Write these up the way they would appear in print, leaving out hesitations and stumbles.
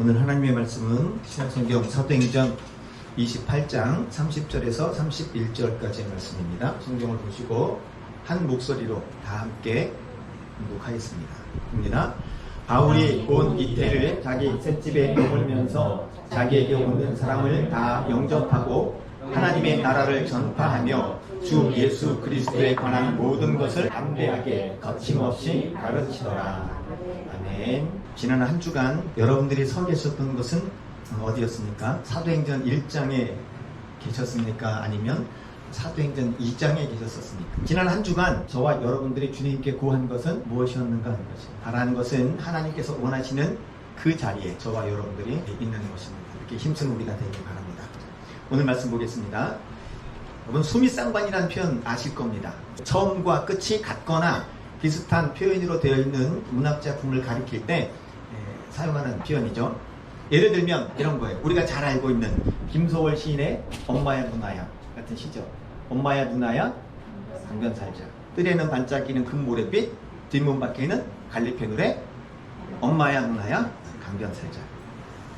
오늘 하나님의 말씀은 신약성경 사도행전 28장 30절에서 31절까지의 말씀입니다. 성경을 보시고 한 목소리로 다 함께 공독하겠습니다. 입니다. 바울이 온 이태를 자기 셋집에 머물면서 자기에게 오는 사람을 다 영접하고 하나님의 나라를 전파하며 주 예수 그리스도에 관한 모든 것을 담대하게 거침없이 가르치더라. 아멘. 지난 한 주간 여러분들이 서 계셨던 것은 어디였습니까? 사도행전 1장에 계셨습니까? 아니면 사도행전 2장에 계셨었습니까? 지난 한 주간 저와 여러분들이 주님께 구한 것은 무엇이었는가 하는 것이죠. 바라는 것은 하나님께서 원하시는 그 자리에 저와 여러분들이 있는 것입니다. 이렇게 힘쓰는 우리가 되길 바랍니다. 오늘 말씀 보겠습니다. 여러분, 수미상관이라는 표현 아실 겁니다. 처음과 끝이 같거나 비슷한 표현으로 되어 있는 문학작품을 가리킬 때 사용하는 표현이죠. 예를 들면 이런 거예요. 우리가 잘 알고 있는 김소월 시인의 엄마야 누나야 같은 시죠. 엄마야 누나야 강변 살자. 뜰에는 반짝이는 금모래빛, 뒷문 밖에는 갈릭 페누레. 엄마야 누나야 강변 살자.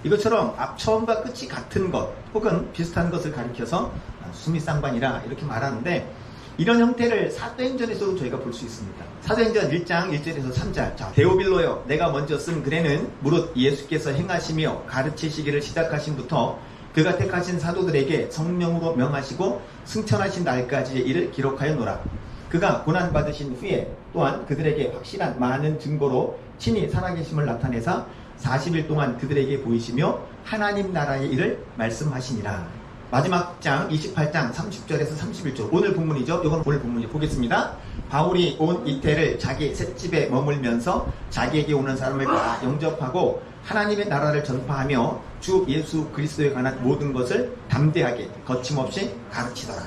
이것처럼 처음과 끝이 같은 것 혹은 비슷한 것을 가리켜서 수미상관이라 이렇게 말하는데, 이런 형태를 사도행전에서도 저희가 볼 수 있습니다. 사도행전 1장 1절에서 3절. 자, 데오빌로여, 내가 먼저 쓴 글에는 무릇 예수께서 행하시며 가르치시기를 시작하신부터 그가 택하신 사도들에게 성령으로 명하시고 승천하신 날까지의 일을 기록하였노라. 그가 고난받으신 후에 또한 그들에게 확실한 많은 증거로 친히 살아계심을 나타내사 40일 동안 그들에게 보이시며 하나님 나라의 일을 말씀하시니라. 마지막 장 28장 30절에서 31절, 오늘 본문이죠. 이건 오늘 본문이 보겠습니다. 바울이 온 이태를 자기 셋집에 머물면서 자기에게 오는 사람을 다 영접하고 하나님의 나라를 전파하며 주 예수 그리스도에 관한 모든 것을 담대하게 거침없이 가르치더라.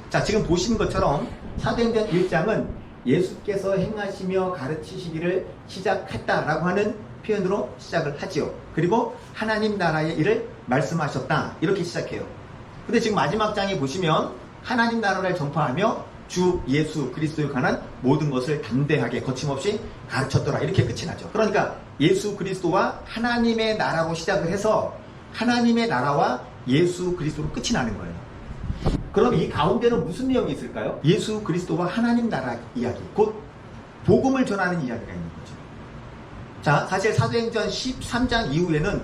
자, 지금 보신 것처럼 사도행전 1장은 예수께서 행하시며 가르치시기를 시작했다라고 하는 표현으로 시작을 하지요. 그리고 하나님 나라의 일을 말씀하셨다, 이렇게 시작해요. 근데 지금 마지막 장에 보시면 하나님 나라를 전파하며 주 예수 그리스도에 관한 모든 것을 담대하게 거침없이 가르쳤더라, 이렇게 끝이 나죠. 그러니까 예수 그리스도와 하나님의 나라로 시작을 해서 하나님의 나라와 예수 그리스도로 끝이 나는 거예요. 그럼 이 가운데는 무슨 내용이 있을까요? 예수 그리스도와 하나님 나라 이야기, 곧 복음을 전하는 이야기가 있는 거죠. 자, 사실 사도행전 13장 이후에는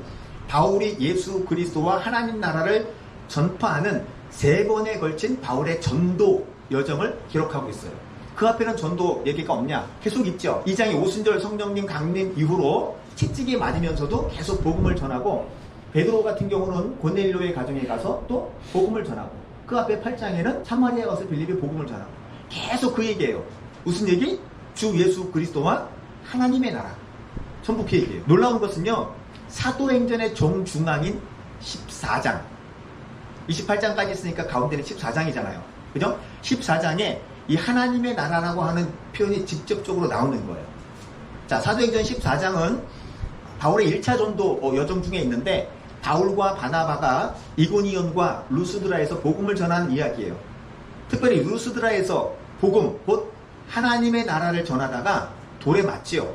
바울이 예수 그리스도와 하나님 나라를 전파하는 3번에 걸친 바울의 전도 여정을 기록하고 있어요. 그 앞에는 전도 얘기가 없냐? 계속 있죠. 2장의 오순절 성령님 강림 이후로 채찍이 맞으면서도 계속 복음을 전하고, 베드로 같은 경우는 고넬료의 가정에 가서 또 복음을 전하고, 그 앞에 8장에는 사마리아 가서 빌립의 복음을 전하고, 계속 그 얘기예요. 무슨 얘기? 주 예수 그리스도와 하나님의 나라, 전부 그 얘기예요. 놀라운 것은요, 사도행전의 정중앙인 14장, 28장까지 있으니까 가운데는 14장이잖아요. 그죠? 14장에 이 하나님의 나라라고 하는 표현이 직접적으로 나오는 거예요. 자, 사도행전 14장은 바울의 1차 전도 여정 중에 있는데, 바울과 바나바가 이고니온과 루스드라에서 복음을 전하는 이야기예요. 특별히 루스드라에서 복음, 곧 하나님의 나라를 전하다가 돌에 맞지요.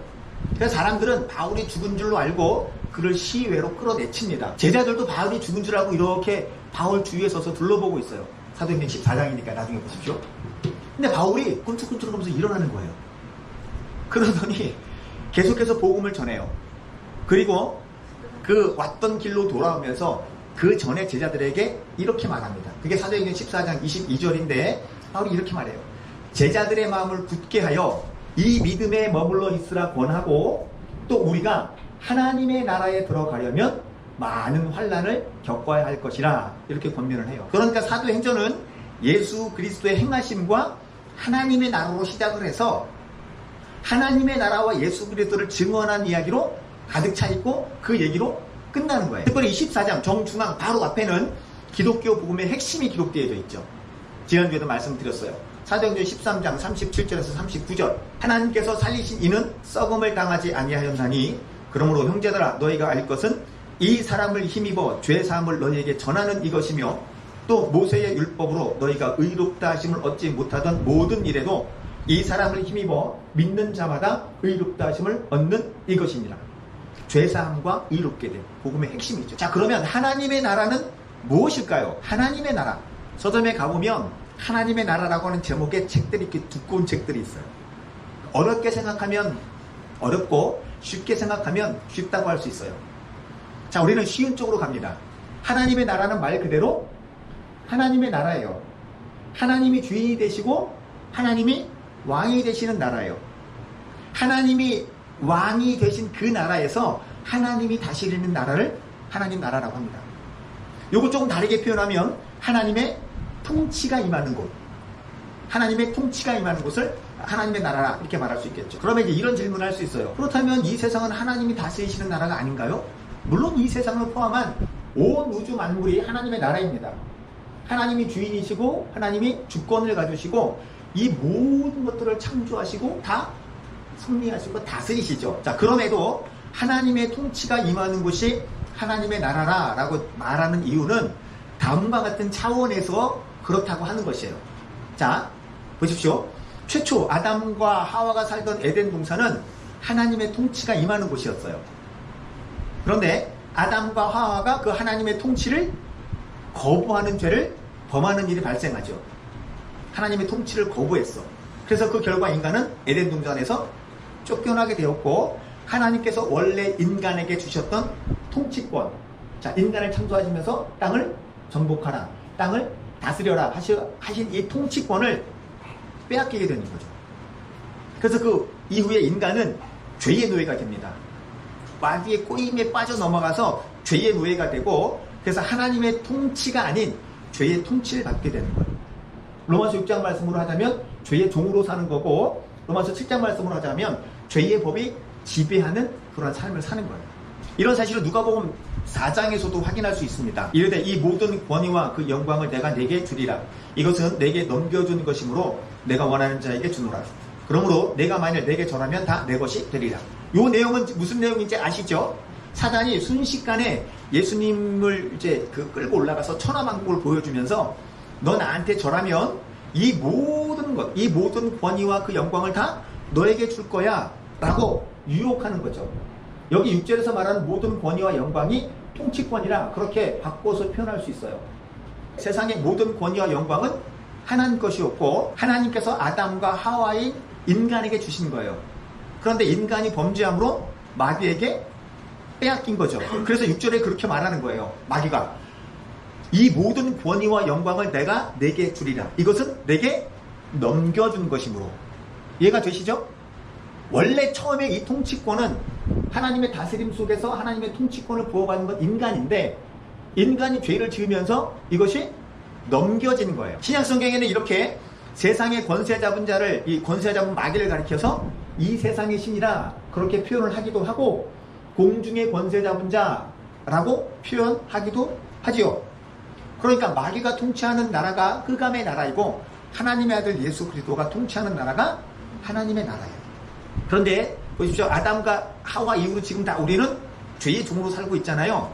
그래서 사람들은 바울이 죽은 줄로 알고 그를 시외로 끌어내칩니다. 제자들도 바울이 죽은 줄 알고 이렇게 바울 주위에 서서 둘러보고 있어요. 사도행전 14장이니까 나중에 보십시오. 근데 바울이 꿈틀꿈틀하면서 일어나는 거예요. 그러더니 계속해서 복음을 전해요. 그리고 그 왔던 길로 돌아오면서 그 전에 제자들에게 이렇게 말합니다. 그게 사도행전 14장 22절인데 바울이 이렇게 말해요. 제자들의 마음을 굳게 하여 이 믿음에 머물러 있으라 권하고, 또 우리가 하나님의 나라에 들어가려면 많은 환난을 겪어야 할 것이라, 이렇게 권면을 해요. 그러니까 사도행전은 예수 그리스도의 행하심과 하나님의 나라로 시작을 해서 하나님의 나라와 예수 그리스도를 증언한 이야기로 가득 차 있고 그 얘기로 끝나는 거예요. 특별히 24장 정중앙 바로 앞에는 기독교 복음의 핵심이 기록되어져 있죠. 지난주에도 말씀드렸어요. 사도행전 13장 37절에서 39절, 하나님께서 살리신 이는 썩음을 당하지 아니하였나니 그러므로 형제들아, 너희가 알 것은 이 사람을 힘입어 죄사함을 너희에게 전하는 이것이며, 또 모세의 율법으로 너희가 의롭다 하심을 얻지 못하던 모든 일에도 이 사람을 힘입어 믿는 자마다 의롭다 하심을 얻는 이것이니라. 죄사함과 의롭게 됨. 복음의 핵심이죠. 자, 그러면 하나님의 나라는 무엇일까요? 하나님의 나라. 서점에 가보면 하나님의 나라라고 하는 제목의 책들이, 이렇게 두꺼운 책들이 있어요. 어렵게 생각하면 어렵고 쉽게 생각하면 쉽다고 할 수 있어요. 자, 우리는 쉬운 쪽으로 갑니다. 하나님의 나라는 말 그대로 하나님의 나라예요. 하나님이 주인이 되시고 하나님이 왕이 되시는 나라예요. 하나님이 왕이 되신 그 나라에서 하나님이 다스리는 나라를 하나님 나라라고 합니다. 요거 조금 다르게 표현하면 하나님의 통치가 임하는 곳, 하나님의 통치가 임하는 곳을 하나님의 나라라 이렇게 말할 수 있겠죠. 그러면 이제 이런 질문을 할 수 있어요. 그렇다면 이 세상은 하나님이 다스리시는 나라가 아닌가요? 물론 이 세상을 포함한 온 우주 만물이 하나님의 나라입니다. 하나님이 주인이시고 하나님이 주권을 가지시고 이 모든 것들을 창조하시고 다 섭리하시고 다스리시죠. 자, 그럼에도 하나님의 통치가 임하는 곳이 하나님의 나라라고 말하는 이유는 다음과 같은 차원에서 그렇다고 하는 것이에요. 자, 보십시오. 최초 아담과 하와가 살던 에덴 동산은 하나님의 통치가 임하는 곳이었어요. 그런데 아담과 하와가 그 하나님의 통치를 거부하는 죄를 범하는 일이 발생하죠. 하나님의 통치를 거부했어. 그래서 그 결과 인간은 에덴 동산에서 쫓겨나게 되었고, 하나님께서 원래 인간에게 주셨던 통치권, 자, 인간을 창조하시면서 땅을 정복하라, 땅을 다스려라 하신 이 통치권을 빼앗기게 되는 거죠. 그래서 그 이후에 인간은 죄의 노예가 됩니다. 마귀의 꼬임에 빠져 넘어가서 죄의 노예가 되고, 그래서 하나님의 통치가 아닌 죄의 통치를 받게 되는 거예요. 로마서 6장 말씀으로 하자면 죄의 종으로 사는 거고, 로마서 7장 말씀으로 하자면 죄의 법이 지배하는 그런 삶을 사는 거예요. 이런 사실을 누가복음 4장에서도 확인할 수 있습니다. 이르되 이 모든 권위와 그 영광을 내가 내게 주리라. 이것은 내게 넘겨준 것이므로 내가 원하는 자에게 주노라. 그러므로 내가 만일 내게 전하면 다 내 것이 되리라. 이 내용은 무슨 내용인지 아시죠? 사단이 순식간에 예수님을 이제 끌고 올라가서 천하만국을 보여주면서 너 나한테 절하면 이 모든 것, 이 모든 권위와 그 영광을 다 너에게 줄 거야 라고 유혹하는 거죠. 여기 6절에서 말하는 모든 권위와 영광이 통치권이라 그렇게 바꿔서 표현할 수 있어요. 세상의 모든 권위와 영광은 하나님 것이었고, 하나님께서 아담과 하와인 인간에게 주신 거예요. 그런데 인간이 범죄함으로 마귀에게 빼앗긴 거죠. 그래서 6절에 그렇게 말하는 거예요. 마귀가 이 모든 권위와 영광을 내가 내게 주리라. 이것은 내게 넘겨준 것이므로. 이해가 되시죠? 원래 처음에 이 통치권은 하나님의 다스림 속에서 하나님의 통치권을 부어받는 건 인간인데, 인간이 죄를 지으면서 이것이 넘겨진 거예요. 신약 성경에는 이렇게 세상의 권세 잡은 자를, 이 권세 잡은 마귀를 가리켜서 이 세상의 신이라 그렇게 표현을 하기도 하고, 공중의 권세 잡은 자라고 표현하기도 하지요. 그러니까 마귀가 통치하는 나라가 흑암의 나라이고, 하나님의 아들 예수 그리스도가 통치하는 나라가 하나님의 나라예요. 그런데 보십시오. 아담과 하와 이후로 지금 다 우리는 죄의 종으로 살고 있잖아요.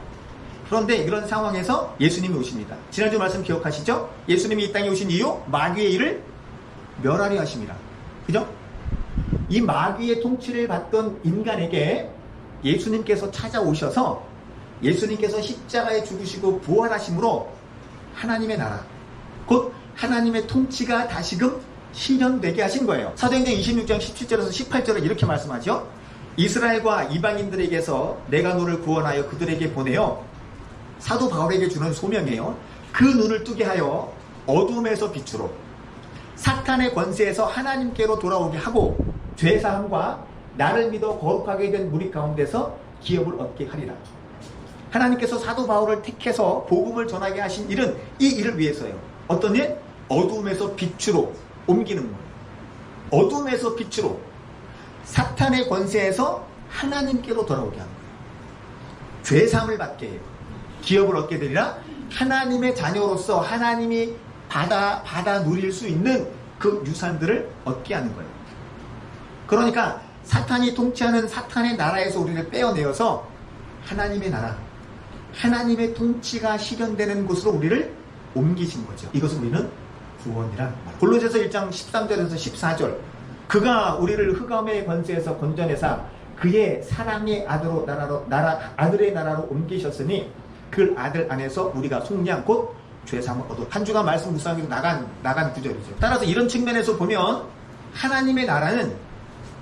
그런데 이런 상황에서 예수님이 오십니다. 지난주 말씀 기억하시죠? 예수님이 이 땅에 오신 이유, 마귀의 일을 멸하려 하십니다. 그죠? 이 마귀의 통치를 받던 인간에게 예수님께서 찾아오셔서 예수님께서 십자가에 죽으시고 부활하심으로 하나님의 나라, 곧 하나님의 통치가 다시금 실현되게 하신 거예요. 사도행전 26장 17절에서 18절에 이렇게 말씀하죠. 이스라엘과 이방인들에게서 내가 너를 구원하여 그들에게 보내어 사도 바울에게 주는 소명이에요. 그 눈을 뜨게 하여 어둠에서 빛으로, 사탄의 권세에서 하나님께로 돌아오게 하고, 죄사함과 나를 믿어 거룩하게 된 무리 가운데서 기업을 얻게 하리라. 하나님께서 사도 바울을 택해서 복음을 전하게 하신 일은 이 일을 위해서예요. 어떤 일? 어둠에서 빛으로 옮기는 거예요. 어둠에서 빛으로, 사탄의 권세에서 하나님께로 돌아오게 하는 거예요. 죄사함을 받게 해요. 기업을 얻게 되리라. 하나님의 자녀로서 하나님이 받아 누릴 수 있는 그 유산들을 얻게 하는 거예요. 그러니까 사탄이 통치하는 사탄의 나라에서 우리를 빼어내어서 하나님의 나라, 하나님의 통치가 실현되는 곳으로 우리를 옮기신 거죠. 이것을 우리는 구원이라 말합니다. 골로새서 1장 13절에서 14절, 그가 우리를 흑암의 권세에서 건져내사 그의 사랑의 아들의 나라로 옮기셨으니 그 아들 안에서 우리가 속량 곧 죄사함을 얻어. 한 주간 말씀 묵상하기로 나간 구절이죠. 따라서 이런 측면에서 보면 하나님의 나라는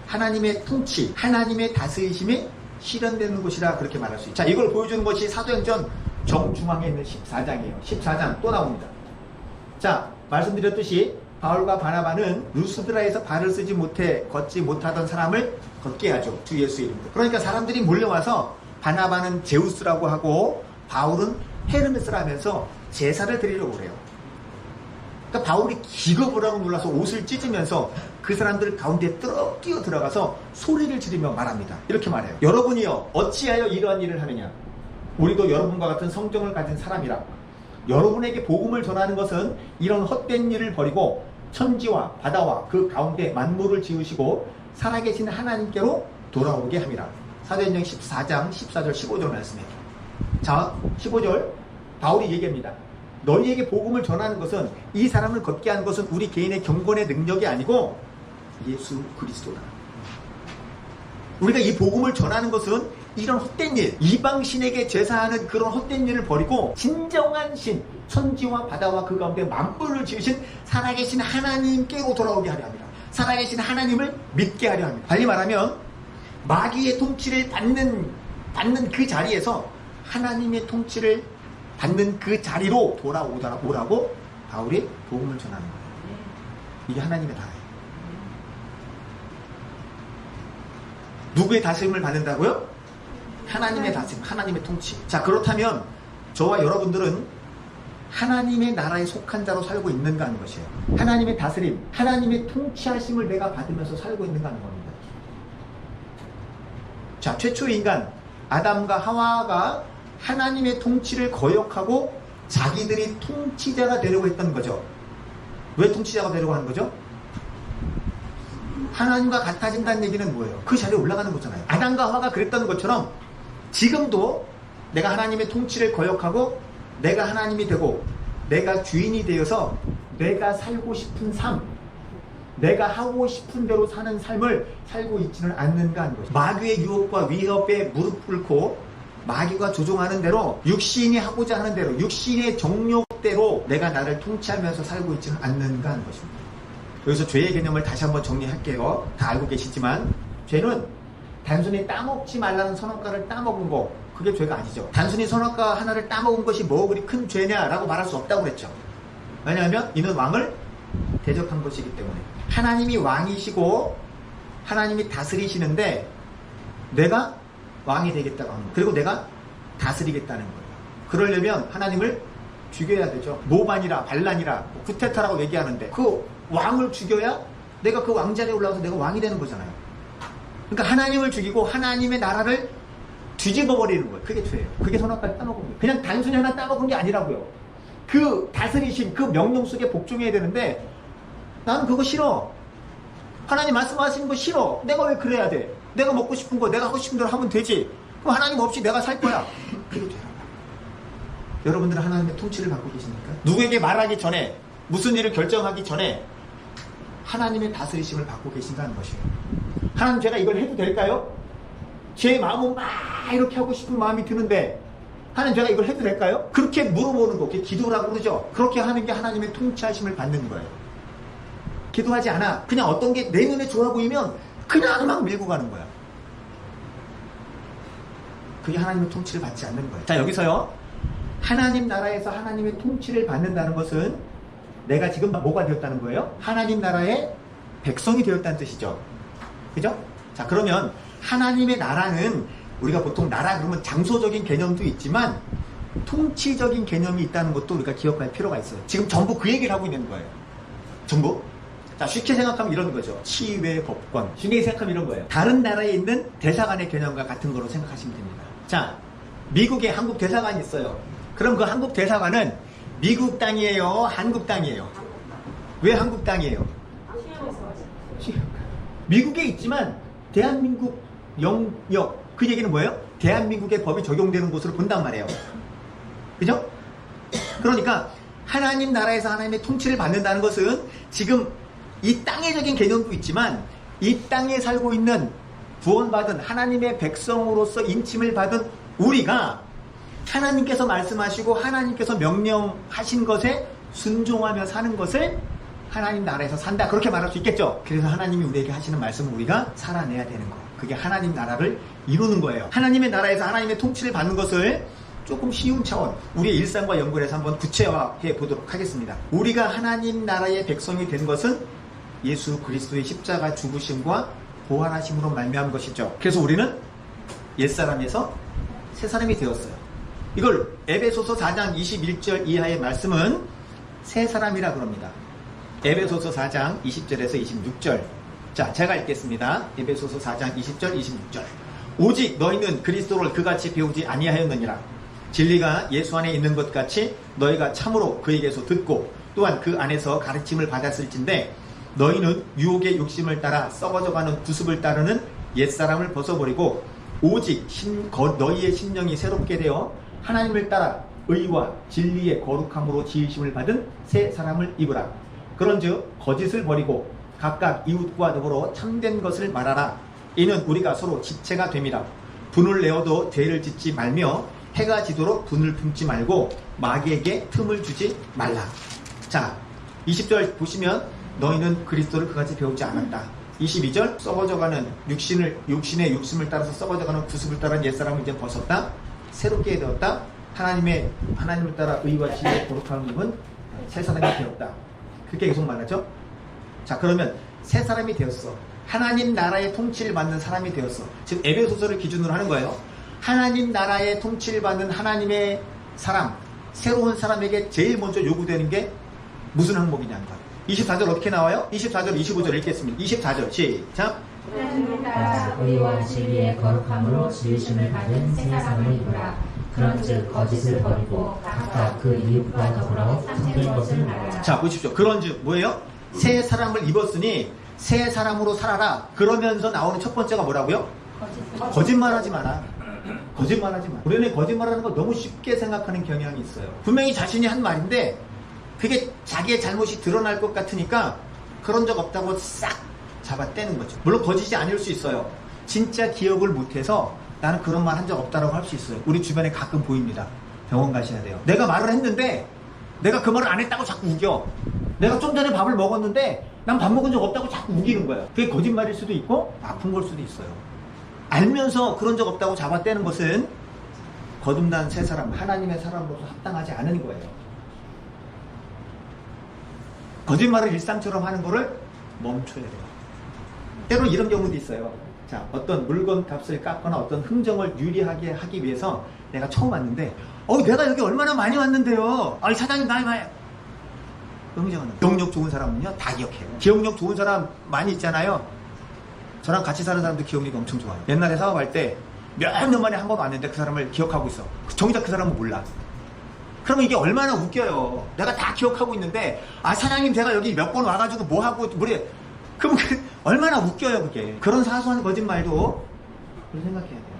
하나님의 통치, 하나님의 다스리심이 실현되는 곳이라 그렇게 말할 수 있죠. 자, 이걸 보여주는 것이 사도행전 정중앙에 있는 14장이에요. 14장 또 나옵니다. 자, 말씀드렸듯이 바울과 바나바는 루스드라에서 발을 쓰지 못해 걷지 못하던 사람을 걷게 하죠. 주 예수 이름으로. 그러니까 사람들이 몰려와서 바나바는 제우스라고 하고 바울은 헤르메스라 하면서 제사를 드리려고 그래요. 그러니까 바울이 기겁을 하고 놀라서 옷을 찢으면서 그 사람들 가운데 뛰어 들어가서 소리를 지르며 말합니다. 이렇게 말해요. 여러분이여 어찌하여 이러한 일을 하느냐. 우리도 여러분과 같은 성정을 가진 사람이라. 여러분에게 복음을 전하는 것은 이런 헛된 일을 버리고 천지와 바다와 그 가운데 만물을 지으시고 살아계신 하나님께로 돌아오게 함이라. 사도행전 14장 14절 15절 말씀이에요. 자, 15절 바울이 얘기합니다. 너희에게 복음을 전하는 것은 이 사람을 걷게 하는 것은 우리 개인의 경건의 능력이 아니고 예수 그리스도다. 우리가 이 복음을 전하는 것은 이런 헛된 일, 이방신에게 제사하는 그런 헛된 일을 버리고 진정한 신, 천지와 바다와 그 가운데 만물을 지으신 살아계신 하나님께로 돌아오게 하려 합니다. 살아계신 하나님을 믿게 하려 합니다. 달리 말하면 마귀의 통치를 받는 그 자리에서 하나님의 통치를 받는 그 자리로 오라고 바울이 복음을 전하는 거예요. 이게 하나님의 나라예요. 누구의 다스림을 받는다고요? 하나님의 다스림, 하나님의 통치. 자, 그렇다면 저와 여러분들은 하나님의 나라에 속한 자로 살고 있는가 하는 것이에요. 하나님의 다스림, 하나님의 통치하심을 내가 받으면서 살고 있는가 하는 겁니다. 자, 최초의 인간 아담과 하와가 하나님의 통치를 거역하고 자기들이 통치자가 되려고 했던 거죠. 왜 통치자가 되려고 하는 거죠? 하나님과 같아진다는 얘기는 뭐예요? 그 자리에 올라가는 거잖아요. 아담과 하와가 그랬던 것처럼 지금도 내가 하나님의 통치를 거역하고 내가 하나님이 되고 내가 주인이 되어서 내가 살고 싶은 삶, 내가 하고 싶은 대로 사는 삶을 살고 있지는 않는가 하는 것이죠. 마귀의 유혹과 위협에 무릎 꿇고 마귀가 조종하는 대로 육신이 하고자 하는 대로 육신의 정욕대로 내가 나를 통치하면서 살고 있지는 않는가 하는 것입니다. 여기서 죄의 개념을 다시 한번 정리할게요. 다 알고 계시지만 죄는 단순히 따먹지 말라는 선악과를 따먹은 거, 그게 죄가 아니죠. 단순히 선악과 하나를 따먹은 것이 뭐 그리 큰 죄냐라고 말할 수 없다고 그랬죠. 왜냐하면 이는 왕을 대적한 것이기 때문에. 하나님이 왕이시고 하나님이 다스리시는데 내가 왕이 되겠다고 하는 거예요. 그리고 내가 다스리겠다는 거예요. 그러려면 하나님을 죽여야 되죠. 모반이라 반란이라 구테타라고 얘기하는데 그 왕을 죽여야 내가 그 왕자리에 올라가서 내가 왕이 되는 거잖아요. 그러니까 하나님을 죽이고 하나님의 나라를 뒤집어 버리는 거예요. 그게 죄예요. 그게 선악과를 따먹은 거예요. 그냥 단순히 하나 따먹은 게 아니라고요. 그 다스리심, 그 명령 속에 복종해야 되는데 나는 그거 싫어. 하나님 말씀하시는 거 싫어. 내가 왜 그래야 돼? 내가 먹고 싶은 거 내가 하고 싶은 대로 하면 되지. 그럼 하나님 없이 내가 살 거야. 그게 죄라고요. 여러분들은 하나님의 통치를 받고 계십니까? 누구에게 말하기 전에, 무슨 일을 결정하기 전에 하나님의 다스리심을 받고 계신다는 것이에요. 하나님 제가 이걸 해도 될까요? 제 마음은 막 이렇게 하고 싶은 마음이 드는데 하나님 제가 이걸 해도 될까요? 그렇게 물어보는 거, 그게 기도라고 그러죠. 그렇게 하는 게 하나님의 통치하심을 받는 거예요. 기도하지 않아. 그냥 어떤 게 내 눈에 좋아 보이면 그냥 막 밀고 가는 거야. 그게 하나님의 통치를 받지 않는 거예요. 자, 여기서요. 하나님 나라에서 하나님의 통치를 받는다는 것은 내가 지금 뭐가 되었다는 거예요? 하나님 나라의 백성이 되었다는 뜻이죠. 그죠? 자, 그러면 하나님의 나라는 우리가 보통 나라 그러면 장소적인 개념도 있지만 통치적인 개념이 있다는 것도 우리가 기억할 필요가 있어요. 지금 전부 그 얘기를 하고 있는 거예요. 전부. 자, 쉽게 생각하면 이런 거죠. 치외 법권. 쉽게 생각하면 이런 거예요. 다른 나라에 있는 대사관의 개념과 같은 거로 생각하시면 됩니다. 자, 미국에 한국 대사관이 있어요. 그럼 그 한국 대사관은 미국 땅이에요? 한국 땅이에요? 왜 한국 땅이에요? 미국에 있지만 대한민국 영역, 그 얘기는 뭐예요? 대한민국의 법이 적용되는 곳으로 본단 말이에요. 그죠? 그러니까 하나님 나라에서 하나님의 통치를 받는다는 것은 지금 이 땅의적인 개념도 있지만 이 땅에 살고 있는 구원받은 하나님의 백성으로서 인침을 받은 우리가 하나님께서 말씀하시고 하나님께서 명령하신 것에 순종하며 사는 것을 하나님 나라에서 산다, 그렇게 말할 수 있겠죠. 그래서 하나님이 우리에게 하시는 말씀은 우리가 살아내야 되는 거, 그게 하나님 나라를 이루는 거예요. 하나님의 나라에서 하나님의 통치를 받는 것을 조금 쉬운 차원, 우리의 일상과 연결해서 한번 구체화해 보도록 하겠습니다. 우리가 하나님 나라의 백성이 된 것은 예수 그리스도의 십자가 죽으심과 부활하심으로 말미암은 것이죠. 그래서 우리는 옛사람에서 새사람이 되었어요. 이걸 에베소서 4장 21절 이하의 말씀은 새사람이라 그럽니다. 에베소서 4장 20절에서 26절. 자, 제가 읽겠습니다. 에베소서 4장 20절 26절. 오직 너희는 그리스도를 그같이 배우지 아니하였느니라. 진리가 예수 안에 있는 것 같이 너희가 참으로 그에게서 듣고 또한 그 안에서 가르침을 받았을진데 너희는 유혹의 욕심을 따라 썩어져가는 구습을 따르는 옛사람을 벗어버리고 오직 너희의 심령이 새롭게 되어 하나님을 따라 의와 진리의 거룩함으로 지으심을 받은 새 사람을 입으라. 그런즉 거짓을 버리고 각각 이웃과 더불어 참된 것을 말하라. 이는 우리가 서로 지체가 됨이라. 분을 내어도 대를 짓지 말며 해가 지도록 분을 품지 말고 마귀에게 틈을 주지 말라. 자, 20절 보시면 너희는 그리스도를 그같이 배우지 않았다. 22절 썩어져가는 육신의 욕심을 따라서 썩어져가는 구습을 따른 옛사람을 이제 벗었다. 새롭게 되었다. 하나님을 따라 의와 진리의 거룩함을 입은 새 사람이 되었다. 그렇게 계속 말하죠. 자, 그러면 새 사람이 되었어. 하나님 나라의 통치를 받는 사람이 되었어. 지금 에베소서를 기준으로 하는 거예요. 하나님 나라의 통치를 받는 하나님의 사람, 새로운 사람에게 제일 먼저 요구되는 게 무슨 항목이냐는 거예요. 24절 어떻게 나와요? 24절 25절 읽겠습니다. 24절 시작. 하나님을 따라 의와 진리의 거룩함으로 지으심을 받은 새 사람을 입으라. 그런즉 거짓을 버리고 각각 그 이웃과 더불어 참된 것을 말하라. 자, 보십시오. 그런즉 뭐예요? 새 사람을 입었으니 새 사람으로 살아라. 그러면서 나오는 첫 번째가 뭐라고요? 거짓말하지 마라. 거짓말하지 마. 우리는 거짓말하는 거 너무 쉽게 생각하는 경향이 있어요. 분명히 자신이 한 말인데 그게 자기의 잘못이 드러날 것 같으니까 그런 적 없다고 싹 잡아떼는 거죠. 물론 거짓이 아닐 수 있어요. 진짜 기억을 못해서 나는 그런 말 한 적 없다라고 할 수 있어요. 우리 주변에 가끔 보입니다. 병원 가셔야 돼요. 내가 말을 했는데 내가 그 말을 안 했다고 자꾸 우겨. 내가 좀 전에 밥을 먹었는데 난 밥 먹은 적 없다고 자꾸 우기는 거예요. 그게 거짓말일 수도 있고 아픈 걸 수도 있어요. 알면서 그런 적 없다고 잡아떼는 것은 거듭난 새 사람, 하나님의 사람으로서 합당하지 않은 거예요. 거짓말을 일상처럼 하는 거를 멈춰야 돼요. 때로 이런 경우도 있어요. 자, 어떤 물건 값을 깎거나 어떤 흥정을 유리하게 하기 위해서 내가 처음 왔는데 내가 여기 얼마나 많이 왔는데요. 아니 사장님 나이 많이 흥정하는 거예요. 기억력 좋은 사람은요 다 기억해요. 기억력 좋은 사람 많이 있잖아요. 저랑 같이 사는 사람도 기억력이 엄청 좋아요. 옛날에 사업할 때 몇 년 만에 한 번 왔는데 그 사람을 기억하고 있어. 정작 그 사람은 몰라. 그러면 이게 얼마나 웃겨요. 내가 다 기억하고 있는데 사장님 제가 여기 몇 번 와가지고 뭐하고 뭐래. 그럼 얼마나 웃겨요 그게. 그런 사소한 거짓말도 생각해야 돼요.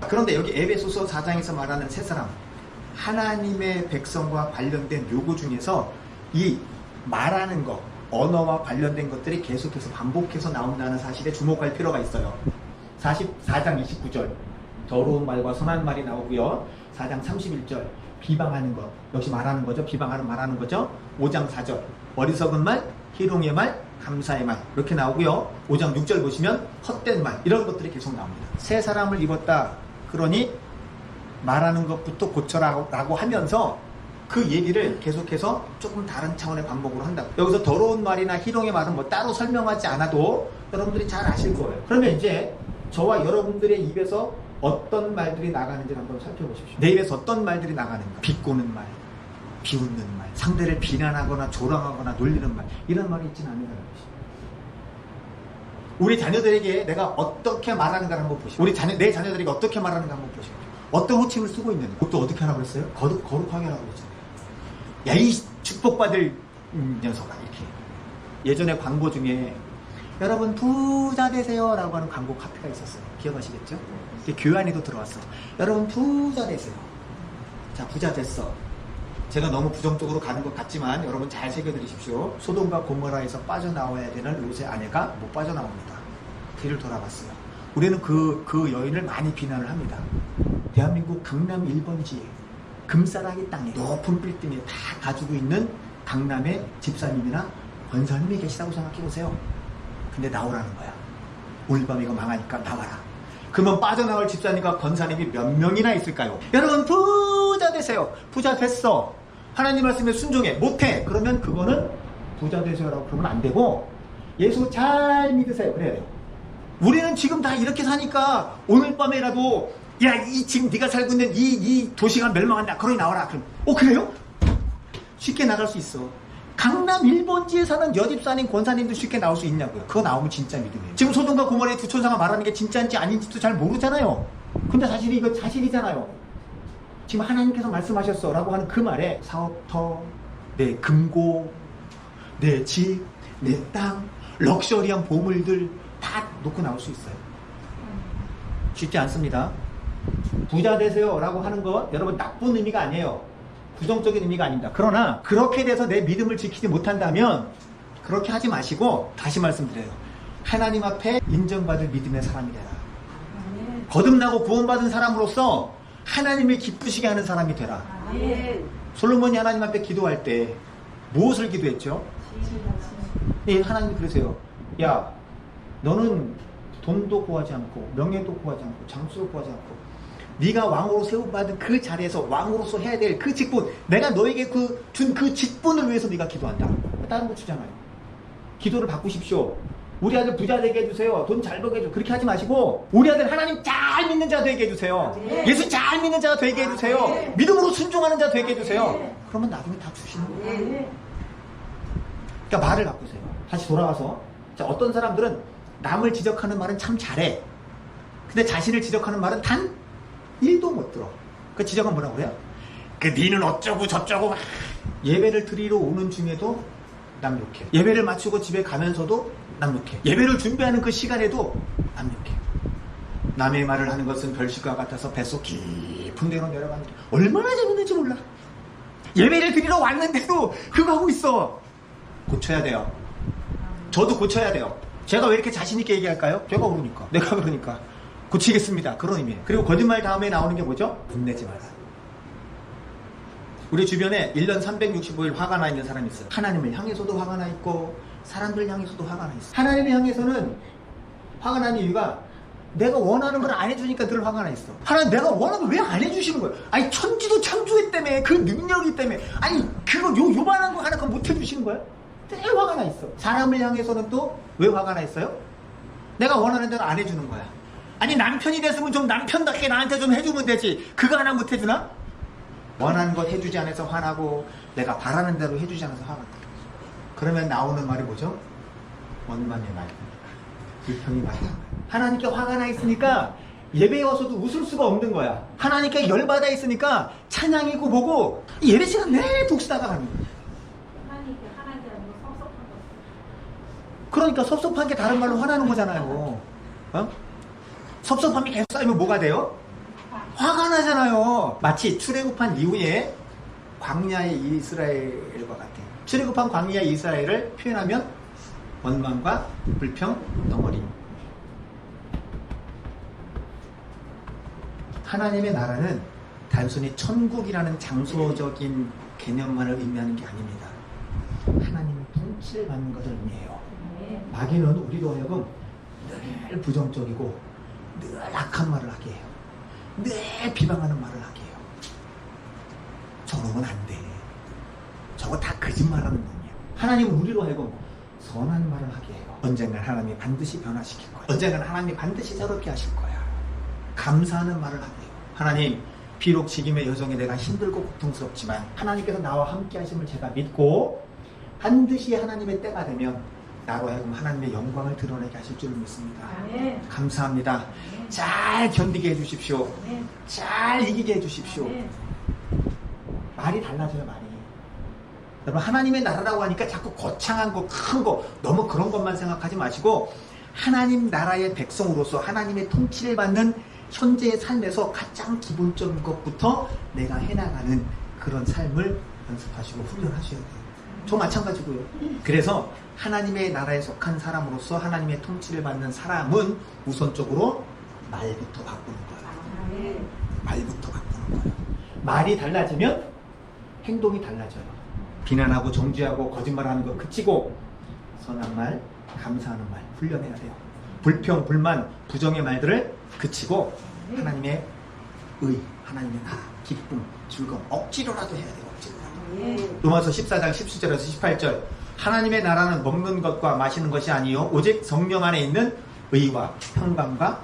그런데 여기 에베소서 4장에서 말하는 새 사람, 하나님의 백성과 관련된 요구 중에서 이 말하는 것, 언어와 관련된 것들이 계속해서 반복해서 나온다는 사실에 주목할 필요가 있어요. 4장 29절 더러운 말과 선한 말이 나오고요. 4장 31절 비방하는 것, 역시 말하는 거죠. 비방하는 말하는 거죠. 5장 4절 어리석은 말, 희롱의 말, 감사의 말 이렇게 나오고요. 5장 6절 보시면 헛된 말, 이런 것들이 계속 나옵니다. 새 사람을 입었다 그러니 말하는 것부터 고쳐라고 하면서 그 얘기를 계속해서 조금 다른 차원의 반복으로 한다. 여기서 더러운 말이나 희롱의 말은 뭐 따로 설명하지 않아도 여러분들이 잘 아실 거예요. 그러면 이제 저와 여러분들의 입에서 어떤 말들이 나가는지 한번 살펴보십시오. 내 입에서 어떤 말들이 나가는가? 비꼬는 말, 비웃는 말, 상대를 비난하거나 조롱하거나 놀리는 말, 이런 말이 있지는 않는다는 것이죠. 우리 자녀들에게 내가 어떻게 말하는가 한번 보시고, 내 자녀들에게 어떻게 말하는가 한번 보시고, 어떤 호칭을 쓰고 있는지, 그것도 어떻게 하라고 그랬어요? 거룩하게 하라고 그랬잖아요. 야, 이 축복받을 녀석아, 이렇게. 예전에 광고 중에 여러분 부자 되세요 라고 하는 광고 카페가 있었어요. 기억하시겠죠? 교회 안에도 들어왔어. 여러분 부자 되세요. 자, 부자 됐어. 제가 너무 부정적으로 가는 것 같지만 여러분 잘 새겨드리십시오. 소돔과 고모라에서 빠져나와야 되는 롯의 아내가 못 빠져나옵니다. 뒤를 돌아봤어요. 우리는 그 여인을 많이 비난을 합니다. 대한민국 강남 1번지에 금싸라기 땅에 높은 빌딩에 다 가지고 있는 강남의 집사님이나 권사님이 계시다고 생각해보세요. 근데 나오라는 거야. 오늘 밤 이거 망하니까 나와라. 그러면 빠져나올 집사님과 권사님이 몇 명이나 있을까요? 여러분 부자 되세요. 부자 됐어. 하나님 말씀에 순종해. 못해. 그러면 그거는 부자 되세요라고 그러면 안 되고 예수 잘 믿으세요. 그래야 돼요. 우리는 지금 다 이렇게 사니까 오늘 밤에라도 야, 지금 네가 살고 있는 이 도시가 멸망한다. 그러니 나와라. 그럼 그래요? 쉽게 나갈 수 있어. 강남 1번지에 사는 여집사님, 권사님도 쉽게 나올 수 있냐고요. 그거 나오면 진짜 믿음이에요. 지금 소돔과 고모라의 두 천사가 말하는 게 진짜인지 아닌지도 잘 모르잖아요. 근데 사실 이거 사실이잖아요. 지금 하나님께서 말씀하셨어 라고 하는 그 말에 사업터, 내 금고, 내 집, 내 땅, 럭셔리한 보물들 다 놓고 나올 수 있어요. 쉽지 않습니다. 부자 되세요 라고 하는 것 여러분 나쁜 의미가 아니에요. 부정적인 의미가 아닙니다. 그러나 그렇게 돼서 내 믿음을 지키지 못한다면 그렇게 하지 마시고 다시 말씀드려요. 하나님 앞에 인정받을 믿음의 사람이 되라. 거듭나고 구원받은 사람으로서 하나님을 기쁘시게 하는 사람이 되라. 솔로몬이 하나님 앞에 기도할 때 무엇을 기도했죠? 하나님이 그러세요. 야, 너는 돈도 구하지 않고 명예도 구하지 않고 장수도 구하지 않고 네가 왕으로 세움받은 그 자리에서 왕으로서 해야 될 그 직분, 내가 너에게 준 그 직분을 위해서 네가 기도한다. 다른 거 주잖아요. 기도를 바꾸십시오. 우리 아들 부자 되게 해주세요. 돈 잘 벌게 해주세요. 그렇게 하지 마시고 우리 아들 하나님 잘 믿는 자 되게 해주세요. 예수 잘 믿는 자 되게 해주세요. 믿음으로 순종하는 자 되게 해주세요. 그러면 나중에 다 주시는 거예요. 그러니까 말을 바꾸세요. 다시 돌아와서 자, 어떤 사람들은 남을 지적하는 말은 참 잘해. 근데 자신을 지적하는 말은 단 1도 못 들어. 그 지적은 뭐라고 그래요? 니는 어쩌고 저쩌고. 예배를 드리러 오는 중에도 남 욕해. 예배를 마치고 집에 가면서도 남 욕해. 예배를 준비하는 그 시간에도 남 욕해. 남의 말을 하는 것은 별식과 같아서 뱃속 깊은 데로 내려가는데 얼마나 재밌는지 몰라. 예배를 드리러 왔는데도 그거 하고 있어. 고쳐야 돼요. 저도 고쳐야 돼요. 제가 왜 이렇게 자신있게 얘기할까요? 제가 그러니까. 내가 그러니까. 고치겠습니다. 그런 의미예요. 그리고 거짓말 다음에 나오는 게 뭐죠? 분내지 마라. 우리 주변에 1년 365일 화가 나 있는 사람이 있어요. 하나님을 향해서도 화가 나 있고 사람들 향해서도 화가 나 있어요. 하나님을 향해서는 화가 나는 이유가 내가 원하는 걸 안 해주니까 늘 화가 나 있어. 하나님 내가 원하는 걸 왜 안 해주시는 거예요? 아니 천지도 창조했다며. 그 능력이 때문에. 아니 그거 요만한 거 하나 그거 못 해주시는 거예요? 늘 화가 나 있어. 사람을 향해서는 또 왜 화가 나 있어요? 내가 원하는 대로 안 해주는 거야. 아니 남편이 됐으면 좀 남편답게 나한테 좀 해주면 되지. 그거 하나 못 해주나? 원하는 것 해주지 않아서 화나고 내가 바라는 대로 해주지 않아서 화난다. 그러면 나오는 말이 뭐죠? 원망의 말, 불평이 말이야. 하나님께 화가 나 있으니까 예배에 와서도 웃을 수가 없는 거야. 하나님께 열받아 있으니까 찬양이고 뭐고 예배 시간 내내 독쓰다가 가는 거야. 하나님께 하나님께 섭섭한 거. 그러니까 섭섭한 게 다른 말로 화나는 거잖아요. 어? 섭섭함이 계속 쌓이면 뭐가 돼요? 화가 나잖아요. 마치 출애굽한 이후에 광야의 이스라엘과 같아요. 출애굽한 광야의 이스라엘을 표현하면 원망과 불평 덩어리. 하나님의 나라는 단순히 천국이라는 장소적인 개념만을 의미하는 게 아닙니다. 하나님의 통치를 받는 것을 의미해요. 마귀는 우리로 하여금 늘 부정적이고 늘 악한 말을 하게 해요. 늘 비방하는 말을 하게 해요. 저러면 안 돼. 저거 다 거짓말하는 놈이야. 하나님은 우리로 하여금 선한 말을 하게 해요. 언젠간 하나님이 반드시 변화시킬 거야. 언젠간 하나님이 반드시 새롭게 하실 거야. 감사하는 말을 하게 해요. 하나님, 비록 지금의 여정에 내가 힘들고 고통스럽지만 하나님께서 나와 함께 하심을 제가 믿고 반드시 하나님의 때가 되면 나로 하여금 하나님의 영광을 드러내게 하실 줄 믿습니다. 아멘. 감사합니다. 아멘. 잘 견디게 해주십시오. 아멘. 잘 이기게 해주십시오. 아멘. 말이 달라져요, 말이. 여러분, 하나님의 나라라고 하니까 자꾸 거창한 거, 큰 거, 너무 그런 것만 생각하지 마시고 하나님 나라의 백성으로서 하나님의 통치를 받는 현재의 삶에서 가장 기본적인 것부터 내가 해나가는 그런 삶을 연습하시고 훈련하셔야 돼요. 저 마찬가지고요. 그래서 하나님의 나라에 속한 사람으로서 하나님의 통치를 받는 사람은 우선적으로 말부터 바꾸는 거예요. 말부터 바꾸는 거예요. 말이 달라지면 행동이 달라져요. 비난하고 정죄하고 거짓말하는 거 그치고 선한 말, 감사하는 말 훈련해야 돼요. 불평, 불만, 부정의 말들을 그치고 하나님의 의, 하나님의 나라, 기쁨, 즐거움 억지로라도 해야 돼요. 억지로라도. 로마서 14장 17절에서 18절 하나님의 나라는 먹는 것과 마시는 것이 아니요 오직 성령 안에 있는 의와 평강과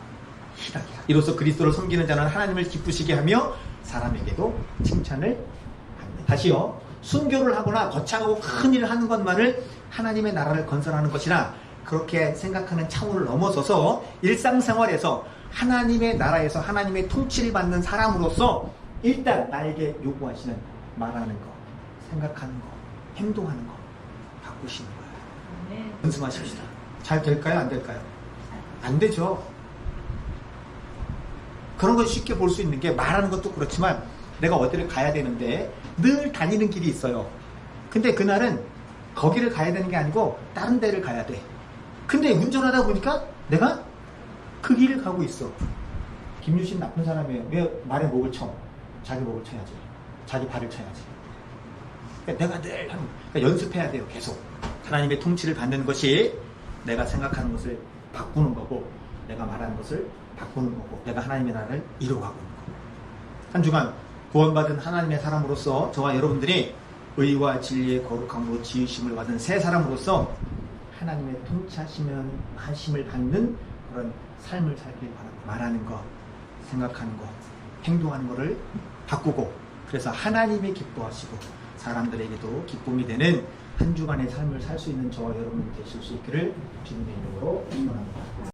희락이야. 이로써 그리스도를 섬기는 자는 하나님을 기쁘시게 하며 사람에게도 칭찬을 합니다. 다시요. 순교를 하거나 거창하고 큰 일을 하는 것만을 하나님의 나라를 건설하는 것이나 그렇게 생각하는 차원을 넘어서서 일상생활에서 하나님의 나라에서 하나님의 통치를 받는 사람으로서 일단 나에게 요구하시는 말하는 거, 생각하는 거, 행동하는 거 바꾸시는 거예요. 연습하십시다. 잘 될까요? 안 될까요? 안 되죠. 그런 걸 쉽게 볼 수 있는 게 말하는 것도 그렇지만 내가 어디를 가야 되는데 늘 다니는 길이 있어요. 근데 그날은 거기를 가야 되는 게 아니고 다른 데를 가야 돼. 근데 운전하다 보니까 내가 그 길을 가고 있어. 김유신 나쁜 사람이에요. 왜 말에 목을 쳐? 자기 목을 쳐야지. 자기 발을 쳐야지. 그러니까 내가 늘 그러니까 연습해야 돼요. 계속. 하나님의 통치를 받는 것이 내가 생각하는 것을 바꾸는 거고 내가 말하는 것을 바꾸는 거고 내가 하나님의 나라를 이루어가고 있는 거고. 한 주간 구원받은 하나님의 사람으로서 저와 여러분들이 의와 진리의 거룩함으로 지으심을 받은 새 사람으로서 하나님의 통치하심을 받는 그런 삶을 살길 바랍니다. 말하는 것, 생각하는 것, 행동하는 것을 바꾸고 그래서 하나님이 기뻐하시고 사람들에게도 기쁨이 되는 한 주간의 삶을 살 수 있는 저와 여러분이 되실 수 있기를 주님의 이름으로 축원합니다.